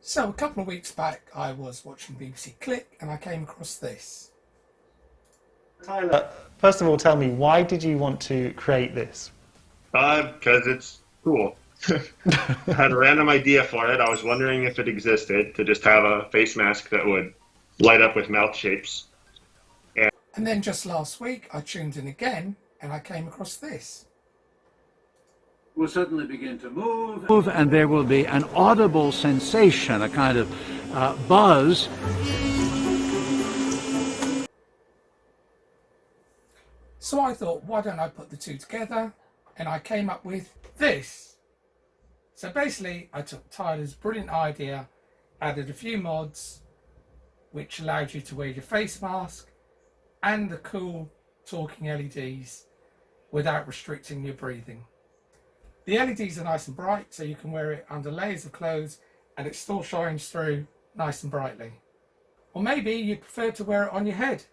So a couple of weeks back I was watching BBC Click and I came across this. Tyler, first of all, tell me, why did you want to create this? Because it's cool. I had a random idea for it. I was wondering if it existed to just have a face mask that would light up with mouth shapes. And then just last week I tuned in again and I came across this. Will suddenly begin to move, and there will be an audible sensation, a kind of buzz. So I thought, why don't I put the two together? And I came up with this. So basically I took Tyler's brilliant idea, added a few mods which allowed you to wear your face mask and the cool talking LEDs without restricting your breathing. The LEDs are nice and bright, so you can wear it under layers of clothes and it still shines through nice and brightly. Or maybe you prefer to wear it on your head.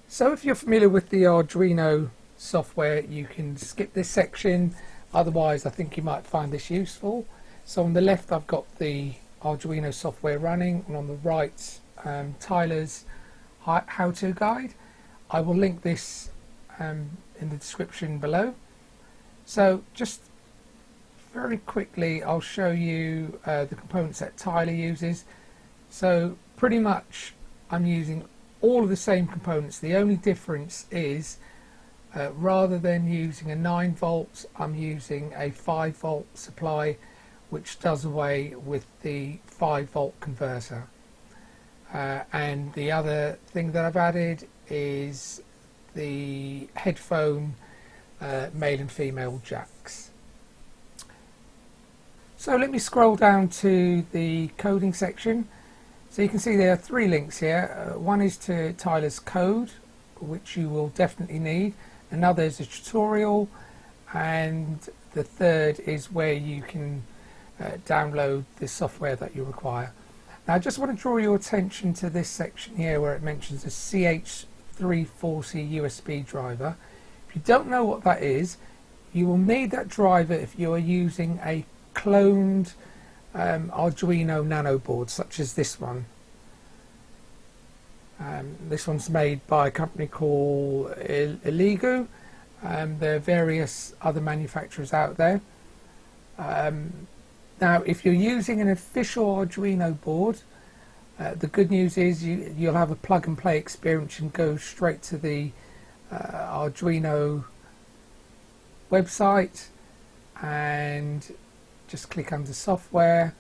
So if you're familiar with the Arduino software, you can skip this section. Otherwise, I think you might find this useful. So on the left, I've got the Arduino software running, and on the right, Tyler's how-to guide. I will link this in the description below. So just very quickly I'll show you the components that Tyler uses. So pretty much I'm using all of the same components. The only difference is rather than using a 9 volt, I'm using a 5 volt supply, which does away with the 5 volt converter. And the other thing that I've added is the headphone male and female jacks. So let me scroll down to the coding section. So you can see there are 3 links here. One is to Tyler's code, which you will definitely need. Another is a tutorial, and the third is where you can download the software that you require. Now I just want to draw your attention to this section here where it mentions the CH340 USB driver. If you don't know what that is, you will need that driver if you are using a cloned Arduino Nano board such as this one. This one's made by a company called Eligu. There are various other manufacturers out there. Now if you're using an official Arduino board, the good news is you'll have a plug and play experience and go straight to the Arduino website and just click under software,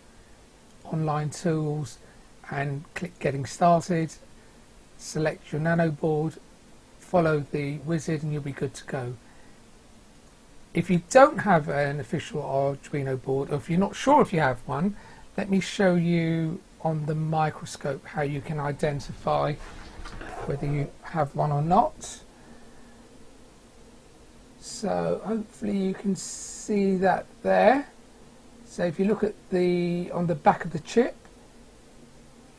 online tools, and click getting started. Select your nano board, follow the wizard, and you'll be good to go. If you don't have an official Arduino board, or if you're not sure if you have one, let me show you on the microscope how you can identify whether you have one or not. So hopefully you can see that there. So if you look at on the back of the chip,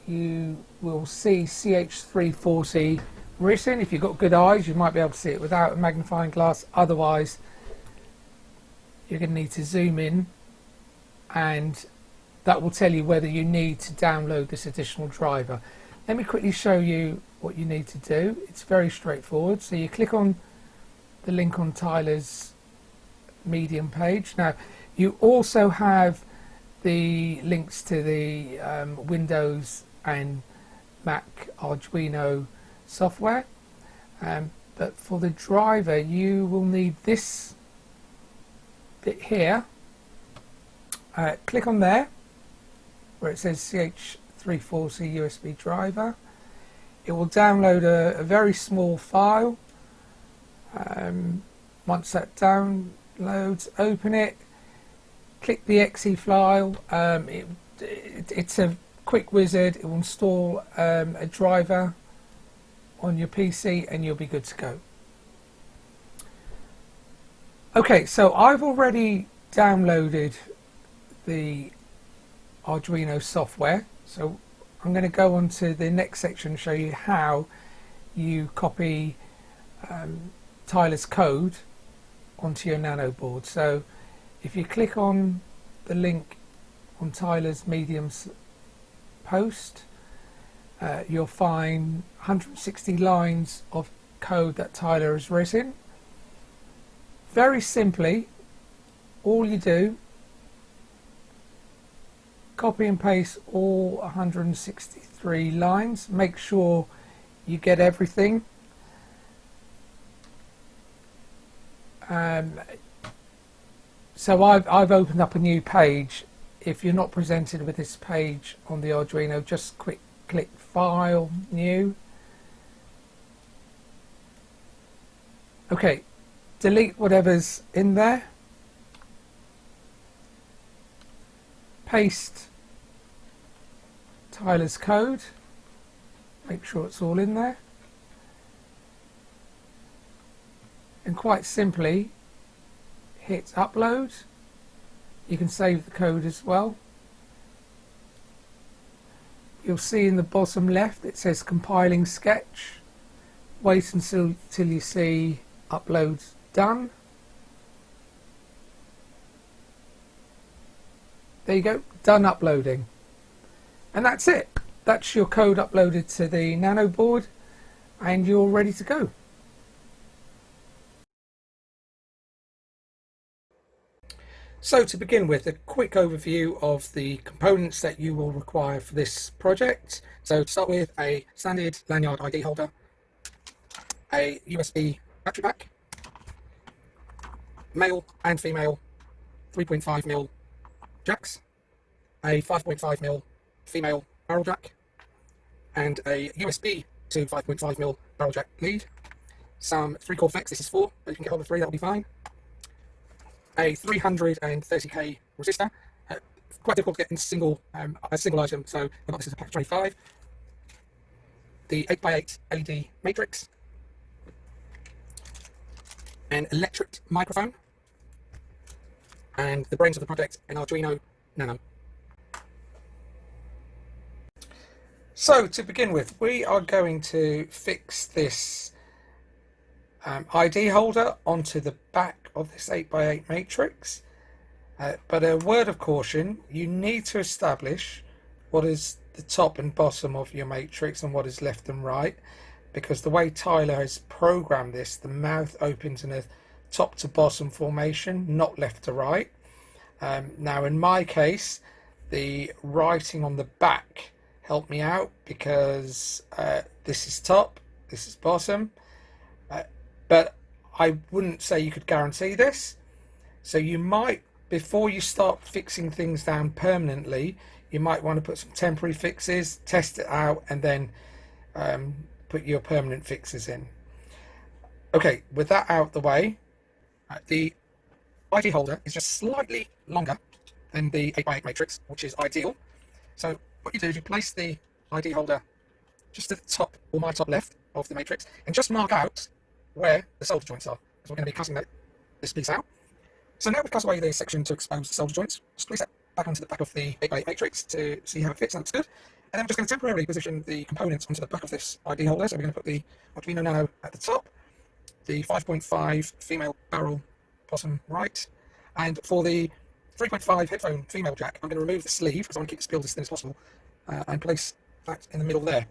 you will see CH340 written. If you've got good eyes, you might be able to see it without a magnifying glass. Otherwise, you're going to need to zoom in, and that will tell you whether you need to download this additional driver. Let me quickly show you what you need to do. It's very straightforward. So you click on the link on Tyler's Medium page. Now you also have the links to the Windows and Mac Arduino software, but for the driver you will need this bit here. Click on there where it says CH340 USB driver. It will download a very small file. Once that downloads, open it, click the exe file. It's a quick wizard. It will install a driver on your PC and you'll be good to go. Okay, so I've already downloaded the Arduino software, so I'm going to go on to the next section and show you how you copy Tyler's code onto your nano board. So if you click on the link on Tyler's Medium's post, you'll find 160 lines of code that Tyler has written. Very simply, all you do, copy and paste all 163 lines, make sure you get everything. So I've opened up a new page. If you're not presented with this page on the Arduino, just click File, New. Okay, delete whatever's in there. Paste Tyler's code. Make sure it's all in there. And quite simply, hit upload. You can save the code as well. You'll see in the bottom left it says compiling sketch. Wait until you see upload done. There you go, done uploading. And that's it. That's your code uploaded to the Nano board, and you're ready to go. So to begin with, a quick overview of the components that you will require for this project. So to start with, a standard Lanyard ID holder, a USB battery pack, male and female 3.5mm jacks, a 5.5mm female barrel jack, and a USB to 5.5mm barrel jack lead, some 3-core flex, this is 4, but you can get hold of 3, that'll be fine, a 330k resistor, quite difficult to get in a single item, so I've got this as a pack of 25, the 8x8 LED matrix, an electric microphone, and the brains of the project, an Arduino Nano. So to begin with, we are going to fix this ID holder onto the back of this 8x8 matrix, but a word of caution, you need to establish what is the top and bottom of your matrix and what is left and right, because the way Tyler has programmed this, the mouth opens in a top to bottom formation, not left to right. Now in my case, the writing on the back helped me out because this is top, this is bottom, but I wouldn't say you could guarantee this. So you might, before you start fixing things down permanently, you might want to put some temporary fixes, test it out, and then put your permanent fixes in. Okay, with that out the way, the ID holder is just slightly longer than the 8x8 matrix, which is ideal. So what you do is you place the ID holder just at the top, or my top left of the matrix, and just mark out where the solder joints are, because we're going to be cutting this piece out. So now we've cut away the section to expose the solder joints. Just place that back onto the back of the 8x8 matrix to see how it fits. That looks good. And then we're just going to temporarily position the components onto the back of this ID holder. So we're going to put the Arduino Nano at the top, the 5.5 female barrel bottom right, and for the 3.5 headphone female jack, I'm going to remove the sleeve because I want to keep this build as thin as possible, and place that in the middle there.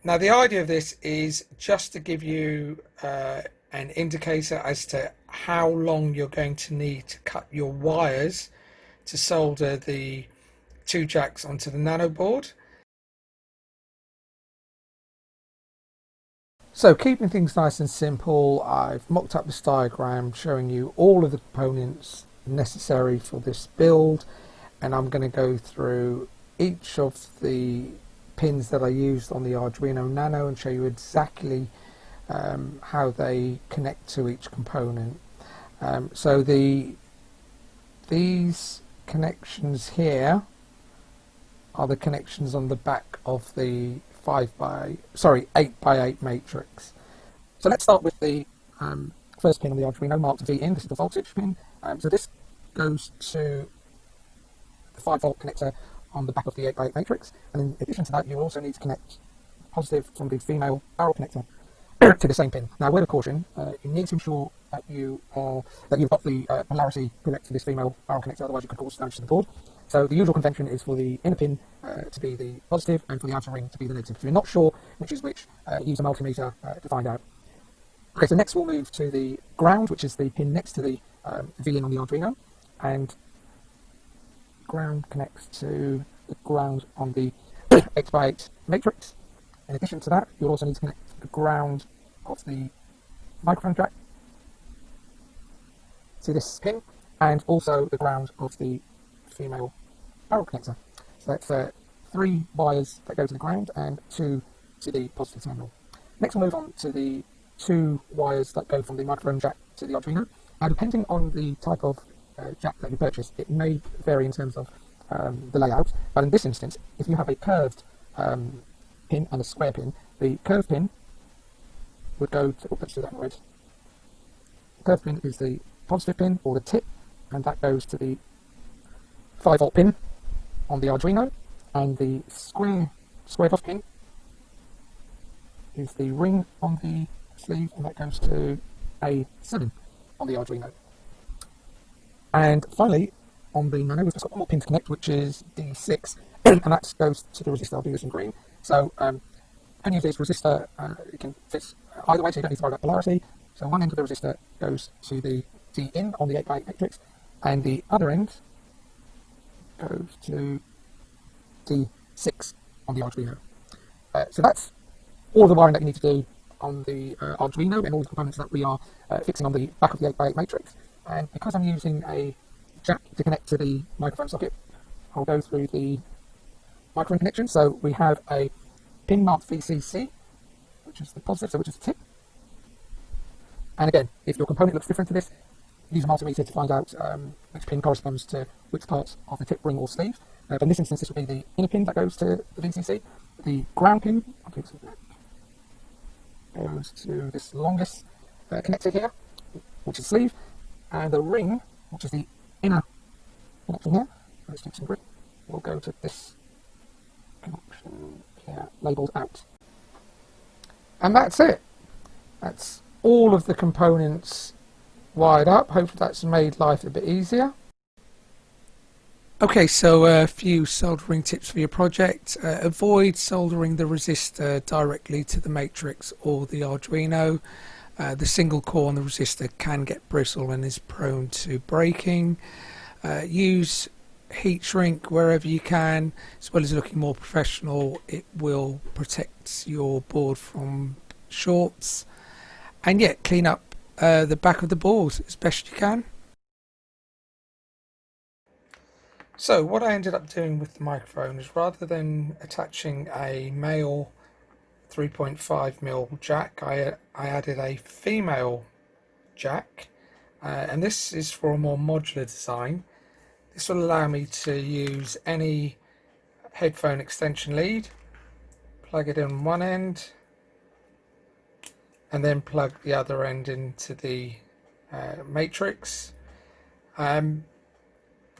Now the idea of this is just to give you an indicator as to how long you're going to need to cut your wires to solder the 2 jacks onto the Nano board. So keeping things nice and simple, I've mocked up this diagram showing you all of the components necessary for this build, and I'm going to go through each of the pins that I used on the Arduino Nano and show you exactly how they connect to each component. So these connections here are the connections on the back of the 8x8 matrix. So let's start with the first pin on the Arduino, marked V in. This is the voltage pin. So this goes to the 5-volt connector on the back of the 8x8 matrix, and in addition to that you also need to connect positive from the female barrel connector to the same pin. Now, word of caution, you need to ensure that you've got the polarity correct for this female barrel connector, otherwise you could cause damage to the board. So the usual convention is for the inner pin to be the positive and for the outer ring to be the negative. If you're not sure which is which, use a multimeter to find out. Okay, so next we'll move to the ground, which is the pin next to the V-in on the Arduino, and ground connects to the ground on the 8x8 matrix. In addition to that, you'll also need to connect the ground of the microphone jack to this pin, and also the ground of the female barrel connector. So that's 3 wires that go to the ground and 2 to the positive terminal. Next we'll move on to the 2 wires that go from the microphone jack to the Arduino. Now, depending on the type of jack that you purchase, it may vary in terms of the layout, but in this instance, if you have a curved pin and a square pin, the curved pin would go to, let's do that in red. The curved pin is the positive pin, or the tip, and that goes to the 5-volt pin on the Arduino, and the squared off pin is the ring on the sleeve, and that goes to A7 on the Arduino. And finally, on the Nano, we've just got one more pin to connect, which is D6, and that goes to the resistor. I'll do this in green. So, any of these resistor, it can fit either way, so you don't need to worry about polarity. So one end of the resistor goes to the D-in on the 8x8 matrix, and the other end goes to D6 on the Arduino. So that's all the wiring that you need to do on the Arduino and all the components that we are fixing on the back of the 8x8 matrix. And because I'm using a jack to connect to the microphone socket, I'll go through the microphone connection. So we have a pin marked VCC, which is the positive, so which is the tip. And again, if your component looks different to this, use a multimeter to find out which pin corresponds to which part of the tip, ring or sleeve. But in this instance, this would be the inner pin that goes to the VCC. The ground pin, I'll do some black, goes to this longest connector here, which is sleeve. And the ring, which is the inner connection here, let's do some green, will go to this connection here, labelled out. And that's it. That's all of the components wired up. Hopefully that's made life a bit easier. Okay, so a few soldering tips for your project. Avoid soldering the resistor directly to the matrix or the Arduino. The single core on the resistor can get brittle and is prone to breaking. Use heat shrink wherever you can, as well as looking more professional. It will protect your board from shorts. And yeah, clean up the back of the board as best you can. So what I ended up doing with the microphone is, rather than attaching a male 3.5mm jack, I added a female jack, and this is for a more modular design. This will allow me to use any headphone extension lead, plug it in one end, and then plug the other end into the matrix.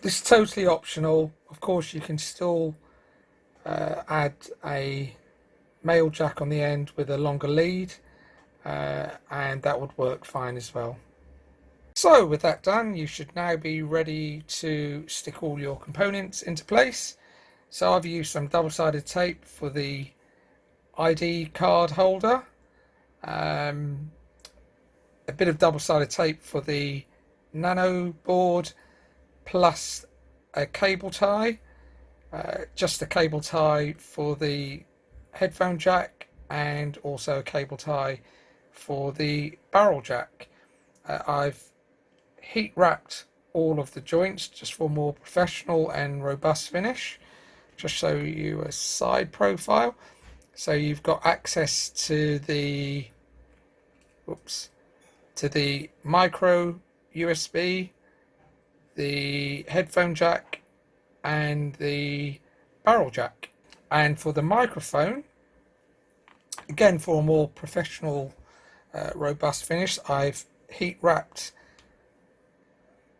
This is totally optional. Of course, you can still add a male jack on the end with a longer lead, and that would work fine as well. So with that done, you should now be ready to stick all your components into place. So I've used some double-sided tape for the ID card holder, a bit of double-sided tape for the Nano board, plus a cable tie, just a cable tie for the headphone jack, and also a cable tie for the barrel jack. I've heat wrapped all of the joints just for more professional and robust finish. Just show you a side profile, so you've got access to the micro USB, the headphone jack, and the barrel jack. And for the microphone, again for a more professional robust finish, I've heat wrapped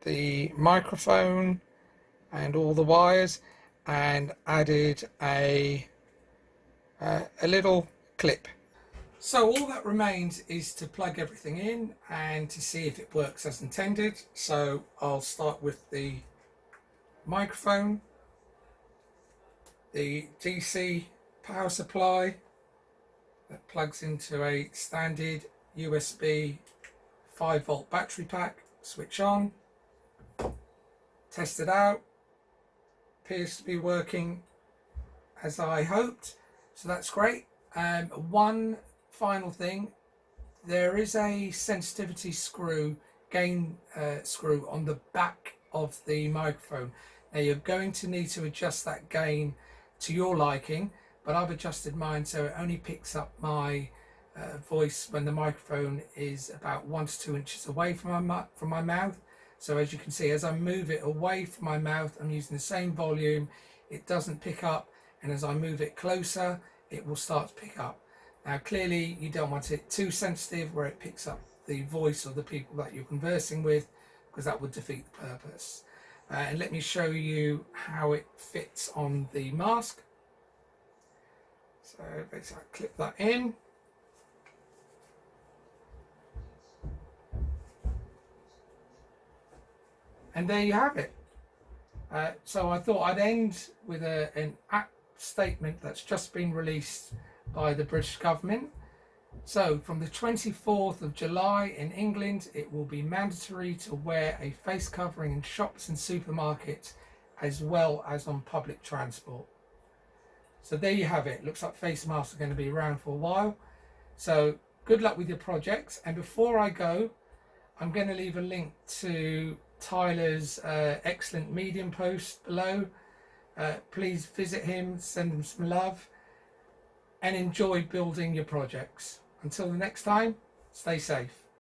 the microphone and all the wires, and added a little clip. So all that remains is to plug everything in and to see if it works as intended. So I'll start with the microphone, the DC power supply that plugs into a standard USB 5-volt battery pack, switch on, test it out, appears to be working as I hoped, so that's great. One final thing, there is a sensitivity screw, gain screw on the back of the microphone. Now you're going to need to adjust that gain to your liking, but I've adjusted mine so it only picks up my voice when the microphone is about 1 to 2 inches away from my mouth. So as you can see, as I move it away from my mouth, I'm using the same volume, it doesn't pick up, and as I move it closer, it will start to pick up. Now clearly you don't want it too sensitive where it picks up the voice of the people that you're conversing with, because that would defeat the purpose. And let me show you how it fits on the mask. So basically I clip that in. And there you have it. So I thought I'd end with an app statement that's just been released by the British government. So from the 24th of July in England, it will be mandatory to wear a face covering in shops and supermarkets as well as on public transport. So there you have it. Looks like face masks are going to be around for a while. So good luck with your projects. And before I go, I'm going to leave a link to Tyler's excellent Medium post below. Please visit him, send him some love, and enjoy building your projects. Until the next time, stay safe.